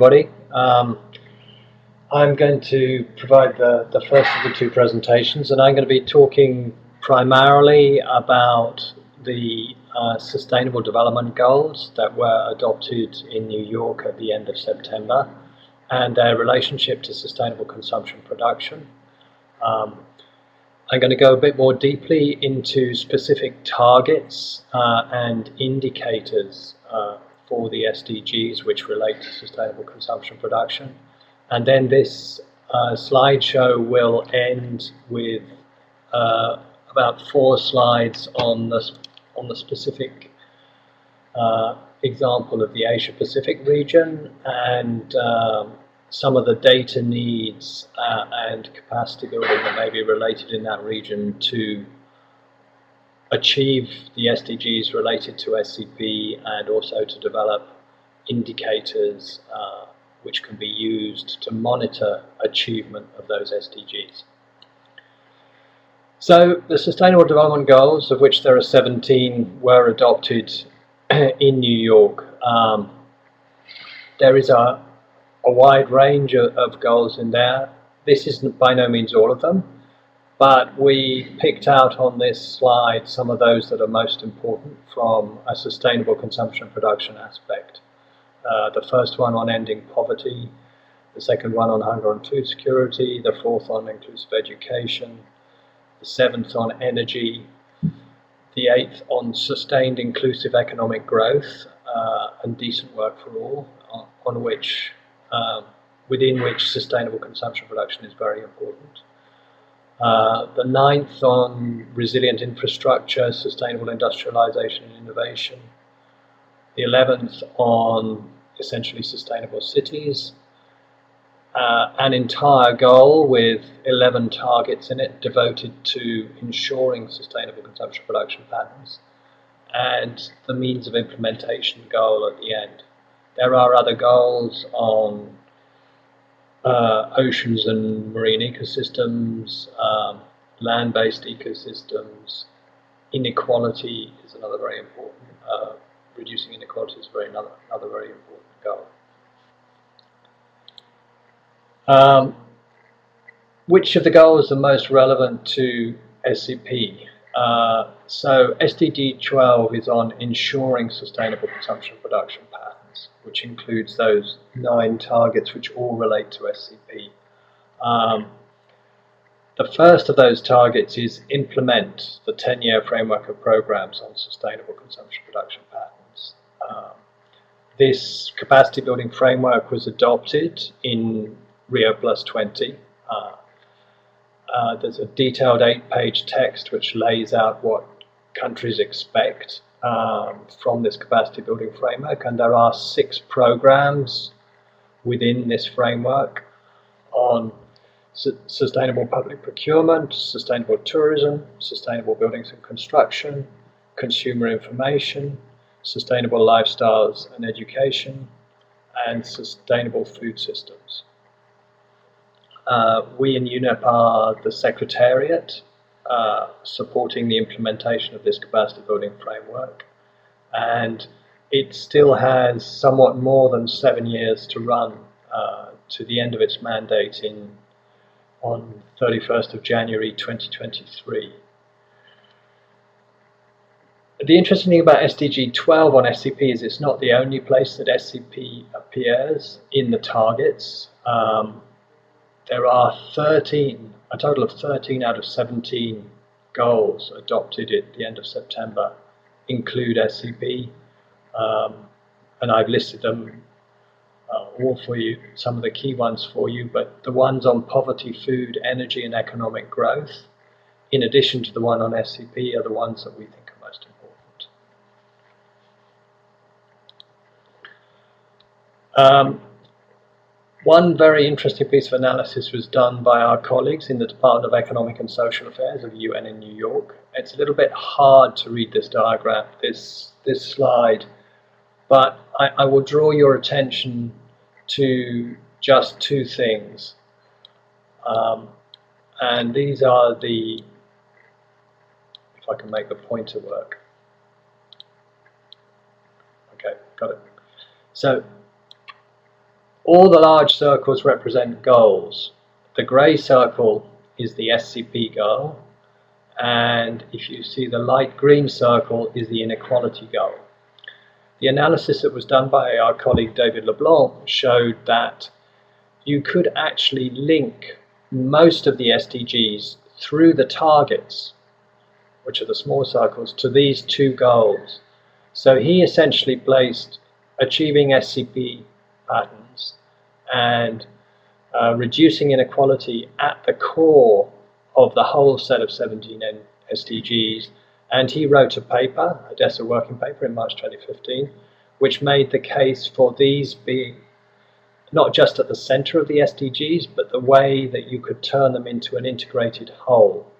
Everybody. I'm going to provide the first of the two presentations, and I'm going to be talking primarily about the Sustainable Development Goals that were adopted in New York at the end of September and their relationship to sustainable consumption production. I'm going to go a bit more deeply into specific targets and indicators for the SDGs which relate to sustainable consumption production. And then this slideshow will end with about 4 slides on the specific example of the Asia Pacific region and some of the data needs and capacity building that may be related in that region to achieve the SDGs related to SCP, and also to develop indicators which can be used to monitor achievement of those SDGs. So the Sustainable Development Goals, of which there are 17, were adopted in New York. There is a wide range of goals in there. This is by no means all of them, but we picked out on this slide some of those that are most important from a sustainable consumption production aspect. The first one on ending poverty, the second one on hunger and food security, the fourth on inclusive education, the seventh on energy, the eighth on sustained inclusive economic growth and decent work for all, within which sustainable consumption production is very important. The ninth on resilient infrastructure, sustainable industrialization and innovation. The 11th on essentially sustainable cities. An entire goal with 11 targets in it devoted to ensuring sustainable consumption production patterns, and the means of implementation goal at the end. There are other goals on oceans and marine ecosystems, land-based ecosystems. Inequality is another very important, reducing inequality is another very important goal. Which of the goals are most relevant to SCP? So SDG 12 is on ensuring sustainable consumption production patterns, which includes those 9 targets which all relate to SCP. The first of those targets is implement the 10-year framework of programs on sustainable consumption production patterns. This capacity building framework was adopted in Rio Plus 20. There's a detailed 8-page text which lays out what countries expect from this capacity building framework, and there are 6 programs within this framework on sustainable public procurement, sustainable tourism, sustainable buildings and construction, consumer information, sustainable lifestyles and education, and sustainable food systems. We in UNEP are the Secretariat supporting the implementation of this capacity building framework, and it still has somewhat more than 7 years to run to the end of its mandate on 31st of January 2023. The interesting thing about SDG 12 on SCP is it's not the only place that SCP appears in the targets. There are a total of 13 out of 17 goals adopted at the end of September include SCP, and I've listed them all for you, some of the key ones for you, but the ones on poverty, food, energy and economic growth, in addition to the one on SCP, are the ones that we think are most important. One very interesting piece of analysis was done by our colleagues in the Department of Economic and Social Affairs of UN in New York. It's a little bit hard to read this diagram, this slide, but I will draw your attention to just 2 things. And these are if I can make the pointer work. Okay, got it. So All the large circles represent goals. The grey circle is the SCP goal, and if you see the light green circle is the inequality goal. The analysis that was done by our colleague David LeBlanc showed that you could actually link most of the SDGs through the targets, which are the small circles, to these two goals. So he essentially placed achieving SCP patterns and reducing inequality at the core of the whole set of 17 SDGs, and he wrote a paper, a DESA working paper in March 2015, which made the case for these being not just at the center of the SDGs, but the way that you could turn them into an integrated whole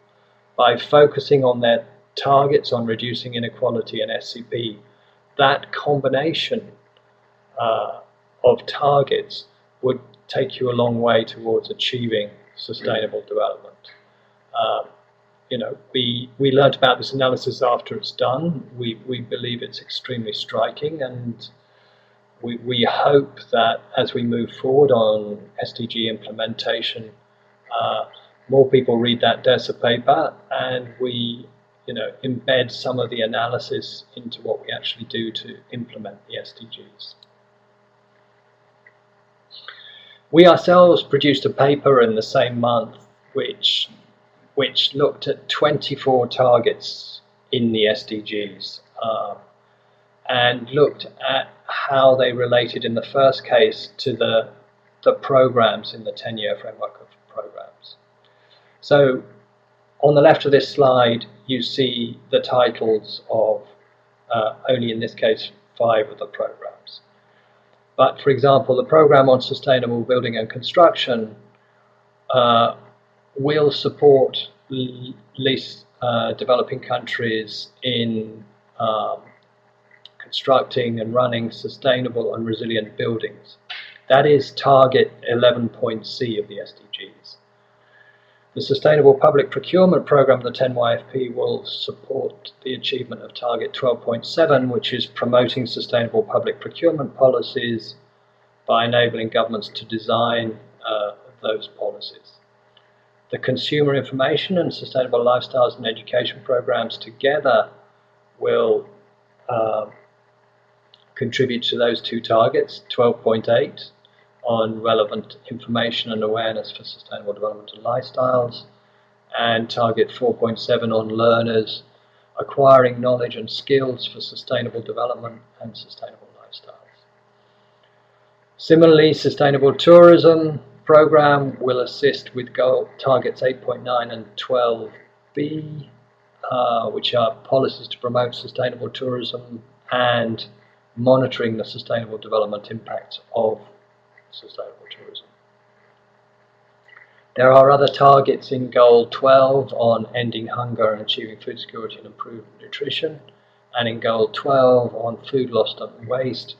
by focusing on their targets on reducing inequality and SCP. That combination of targets would take you a long way towards achieving sustainable development. We learned about this analysis after it's done. We believe it's extremely striking, and we hope that as we move forward on SDG implementation, more people read that DESA paper, and we embed some of the analysis into what we actually do to implement the SDGs. We ourselves produced a paper in the same month which looked at 24 targets in the SDGs and looked at how they related in the first case to the programs in the 10-year framework of programs. So on the left of this slide you see the titles of only in this case 5 of the programs. But for example, the program on sustainable building and construction will support least developing countries in constructing and running sustainable and resilient buildings. That is target 11.c of the SDGs. The Sustainable Public Procurement Program, the 10YFP, will support the achievement of target 12.7, which is promoting sustainable public procurement policies by enabling governments to design those policies. The Consumer Information and Sustainable Lifestyles and Education programs together will contribute to those two targets, 12.8 on relevant information and awareness for sustainable development and lifestyles, and target 4.7 on learners acquiring knowledge and skills for sustainable development and sustainable lifestyles. Similarly, Sustainable Tourism program will assist with goal targets 8.9 and 12b, which are policies to promote sustainable tourism and monitoring the sustainable development impacts of sustainable tourism. There are other targets in Goal 12 on ending hunger and achieving food security and improved nutrition, and in Goal 12 on food loss and waste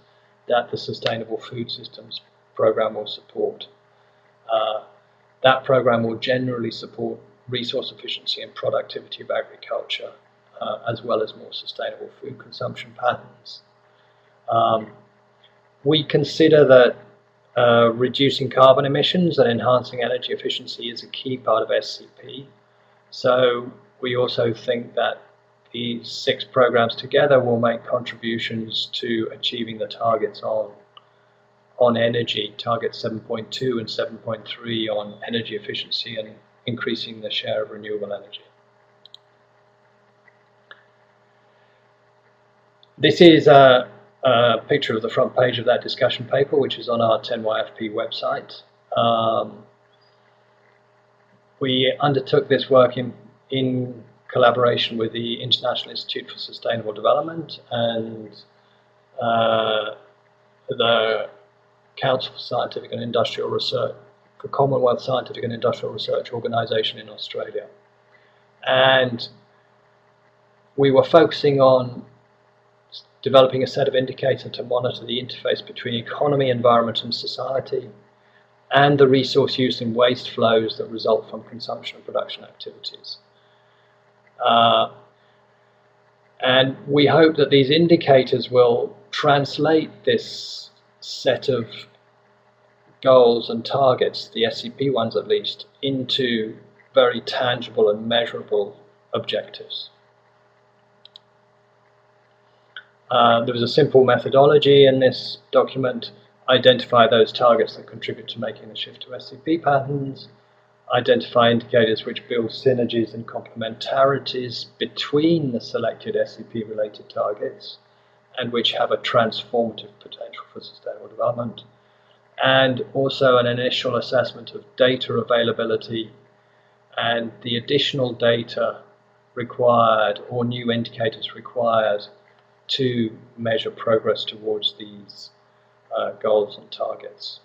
that the Sustainable Food Systems program will support. That program will generally support resource efficiency and productivity of agriculture, as well as more sustainable food consumption patterns. We consider that reducing carbon emissions and enhancing energy efficiency is a key part of SCP. So we also think that these 6 programs together will make contributions to achieving the targets on energy, targets 7.2 and 7.3 on energy efficiency and increasing the share of renewable energy. This is a picture of the front page of that discussion paper, which is on our 10YFP website. We undertook this work in collaboration with the International Institute for Sustainable Development and the Council for Scientific and Industrial Research, the Commonwealth Scientific and Industrial Research Organisation in Australia. And we were focusing on developing a set of indicators to monitor the interface between economy, environment and society, and the resource use and waste flows that result from consumption and production activities. And we hope that these indicators will translate this set of goals and targets, the SCP ones at least, into very tangible and measurable objectives. There was a simple methodology in this document: identify those targets that contribute to making the shift to SCP patterns, identify indicators which build synergies and complementarities between the selected SCP-related targets and which have a transformative potential for sustainable development, and also an initial assessment of data availability and the additional data required or new indicators required to measure progress towards these goals and targets.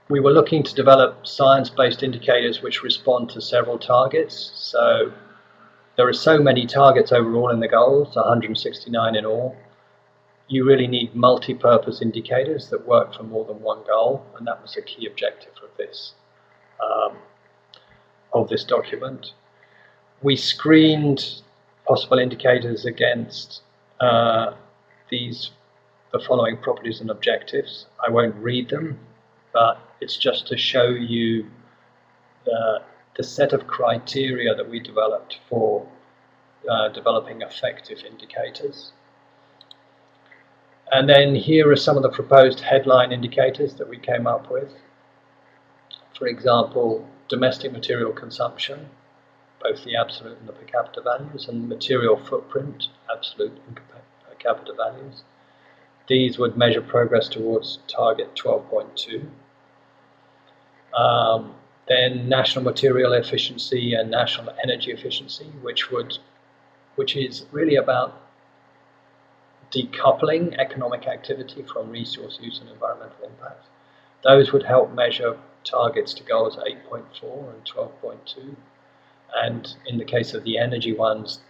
We were looking to develop science-based indicators which respond to several targets. So there are so many targets overall in the goals, 169 in all. You really need multi-purpose indicators that work for more than one goal, and that was a key objective of this document. We screened possible indicators against the following properties and objectives. I won't read them, but it's just to show you the set of criteria that we developed for developing effective indicators. And then here are some of the proposed headline indicators that we came up with. For example, domestic material consumption, both the absolute and the per capita values, and material footprint, absolute and per capita values. These would measure progress towards target 12.2. Then national material efficiency and national energy efficiency, which is really about decoupling economic activity from resource use and environmental impact. Those would help measure targets to goals 8.4 and 12.2. And in the case of the energy ones,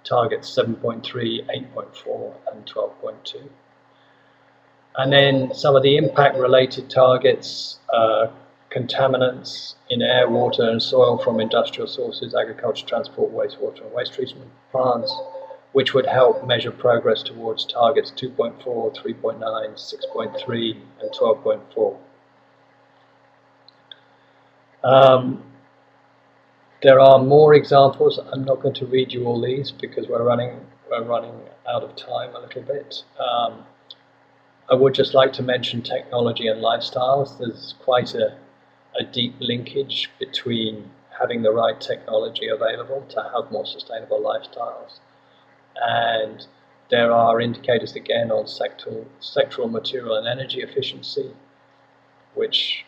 targets 7.3, 8.4 and 12.2. And then some of the impact-related targets, contaminants in air, water and soil from industrial sources, agriculture, transport, wastewater and waste treatment plants, which would help measure progress towards targets 2.4, 3.9, 6.3 and 12.4. There are more examples. I'm not going to read you all these because we're running out of time a little bit. I would just like to mention technology and lifestyles. There's quite a deep linkage between having the right technology available to have more sustainable lifestyles. And there are indicators again on sectoral material and energy efficiency, which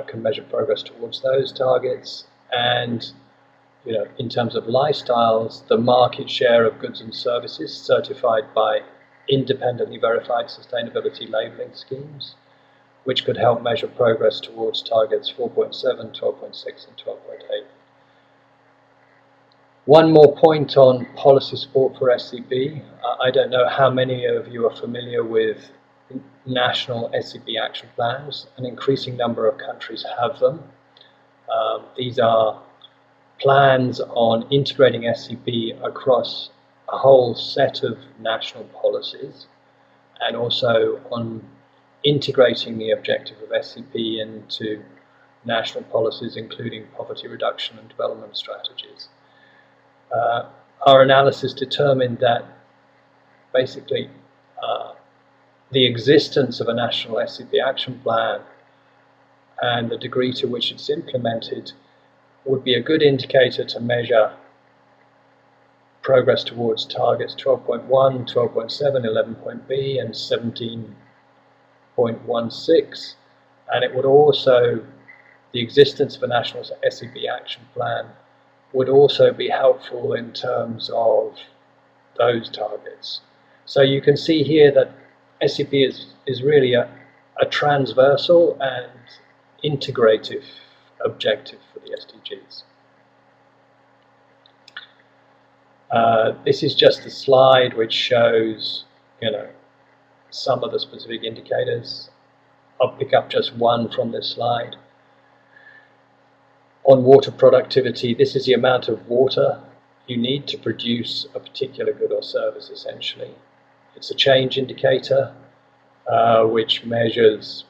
can measure progress towards those targets. And in terms of lifestyles, the market share of goods and services certified by independently verified sustainability labeling schemes, which could help measure progress towards targets 4.7, 12.6 and 12.8. One more point on policy support for SCP. I don't know how many of you are familiar with national SCP action plans. An increasing number of countries have them. These are plans on integrating SCP across a whole set of national policies, and also on integrating the objective of SCP into national policies, including poverty reduction and development strategies. Our analysis determined that basically the existence of a national SCP action plan and the degree to which it's implemented would be a good indicator to measure progress towards targets 12.1, 12.7, 11.B and 17.16, and it would also, the existence of a national SCP action plan would also be helpful in terms of those targets. So you can see here that SCP is really a transversal and integrative objective for the SDGs. This is just a slide which shows, some of the specific indicators. I'll pick up just one from this slide. On water productivity, this is the amount of water you need to produce a particular good or service, essentially. It's a change indicator which measures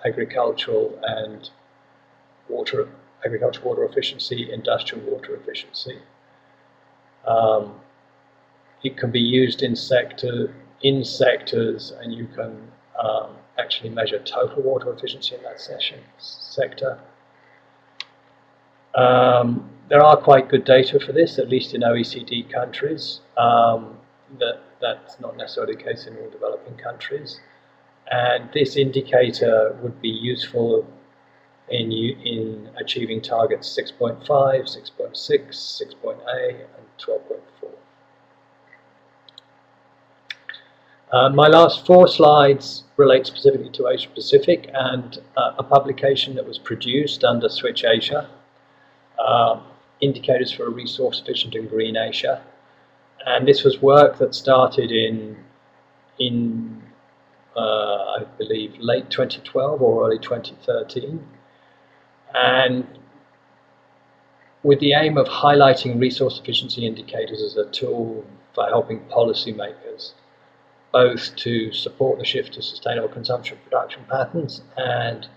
agricultural water efficiency, industrial water efficiency. It can be used in sectors, and you can actually measure total water efficiency in that sector. There are quite good data for this, at least in OECD countries. That's not necessarily the case in all developing countries. And this indicator would be useful in achieving targets 6.5, 6.6, 6.8, and 12.4. My last 4 slides relate specifically to Asia Pacific and a publication that was produced under Switch Asia, Indicators for a Resource Efficient and Green Asia. And this was work that started in I believe late 2012 or early 2013, and with the aim of highlighting resource efficiency indicators as a tool for helping policymakers both to support the shift to sustainable consumption production patterns and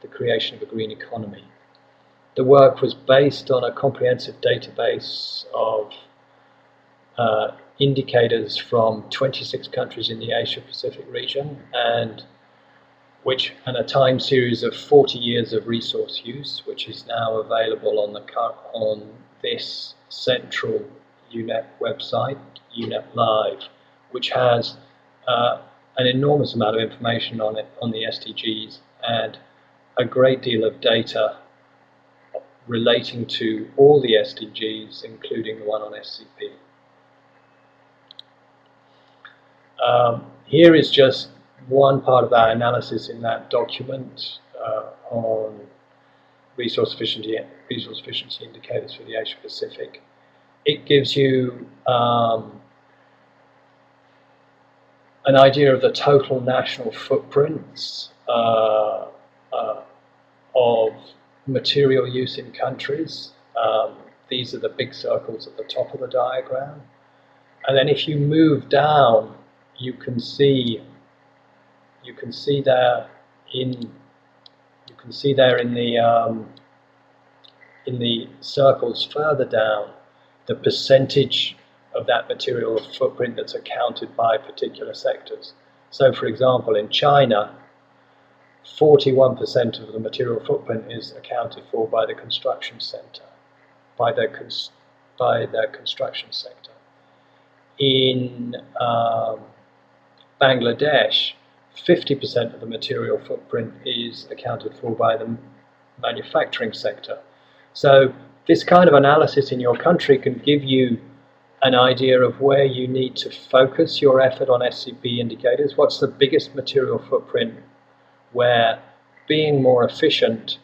the creation of a green economy. The work was based on a comprehensive database of indicators from 26 countries in the Asia Pacific region, and a time series of 40 years of resource use, which is now available on this central UNEP website, UNEP Live, which has an enormous amount of information on the SDGs and a great deal of data relating to all the SDGs, including the one on SCP. Here is just one part of our analysis in that document on resource efficiency indicators for the Asia Pacific. It gives you an idea of the total national footprints of material use in countries. These are the big circles at the top of the diagram, and then if you move down, you can see there in the circles further down the percentage of that material footprint that's accounted by particular sectors. So, for example, in China, 41% of the material footprint is accounted for by the construction sector, by their construction sector. In Bangladesh, 50% of the material footprint is accounted for by the manufacturing sector. So this kind of analysis in your country can give you an idea of where you need to focus your effort on SCP indicators. What's the biggest material footprint where being more efficient,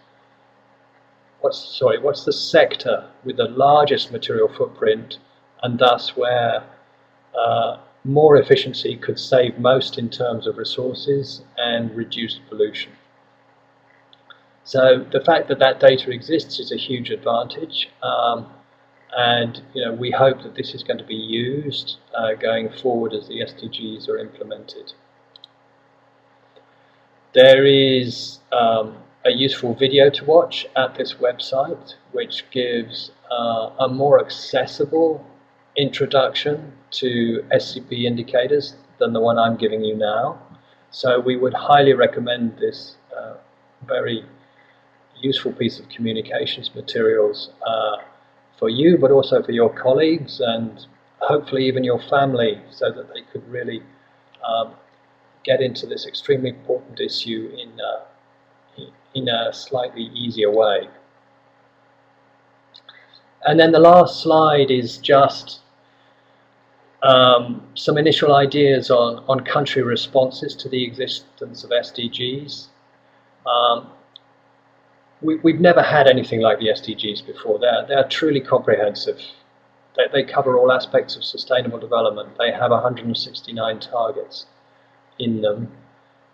what's the sector with the largest material footprint, and thus where more efficiency could save most in terms of resources and reduce pollution. So the fact that that data exists is a huge advantage, and we hope that this is going to be used going forward as the SDGs are implemented. There is a useful video to watch at this website, which gives a more accessible introduction to SCP indicators than the one I'm giving you now. So we would highly recommend this very useful piece of communications materials for you, but also for your colleagues and hopefully even your family, so that they could really get into this extremely important issue in a slightly easier way. And then the last slide is just some initial ideas on country responses to the existence of SDGs. We've never had anything like the SDGs before. They're truly comprehensive. They cover all aspects of sustainable development. They have 169 targets in them,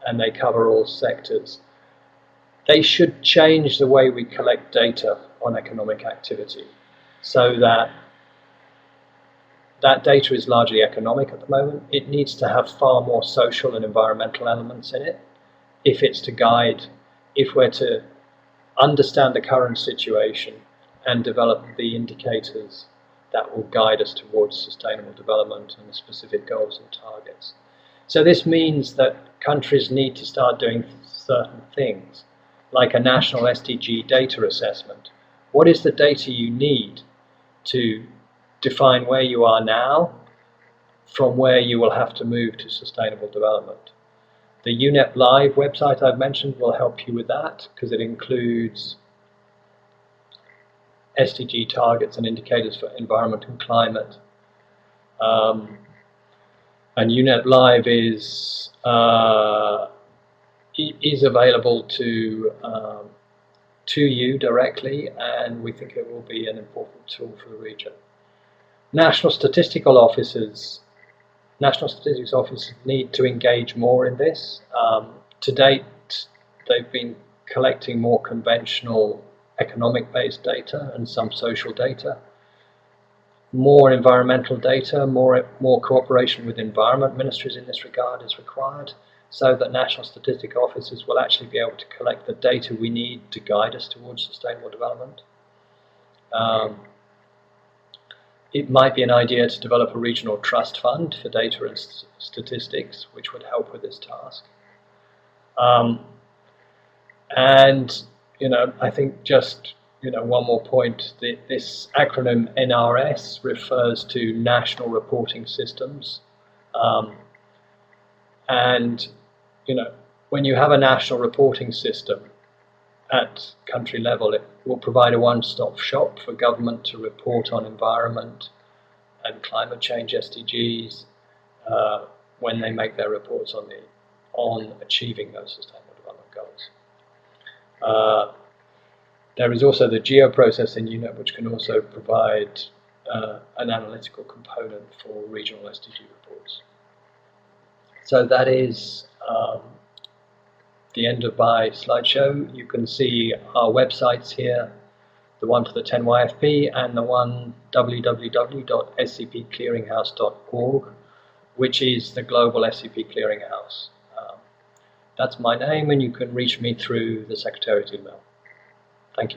and they cover all sectors. They should change the way we collect data on economic activity, so that that data is largely economic at the moment. It needs to have far more social and environmental elements in it if it's to guide, if we're to understand the current situation and develop the indicators that will guide us towards sustainable development and the specific goals and targets. So this means that countries need to start doing certain things, like a national SDG data assessment. What is the data you need to define where you are now from where you will have to move to sustainable development? The UNEP Live website I've mentioned will help you with that, because it includes SDG targets and indicators for environment and climate. And UNEP Live is available to you directly, and we think it will be an important tool for the region. National statistics offices need to engage more in this. To date, they've been collecting more conventional economic-based data and some social data. More environmental data, more cooperation with environment ministries in this regard is required, so that national statistics offices will actually be able to collect the data we need to guide us towards sustainable development. It might be an idea to develop a regional trust fund for data and statistics, which would help with this task. And I think just one more point. This acronym NRS refers to National Reporting Systems, and when you have a national reporting system at country level, it will provide a one-stop shop for government to report on environment and climate change SDGs when they make their reports on achieving those sustainable development goals. There is also the geoprocessing unit, which can also provide an analytical component for regional SDG reports. So that is the end of my slideshow. You can see our websites here, the one for the 10YFP and the one www.scpclearinghouse.org, which is the global SCP clearinghouse. That's my name, and you can reach me through the Secretariat email. Thank you.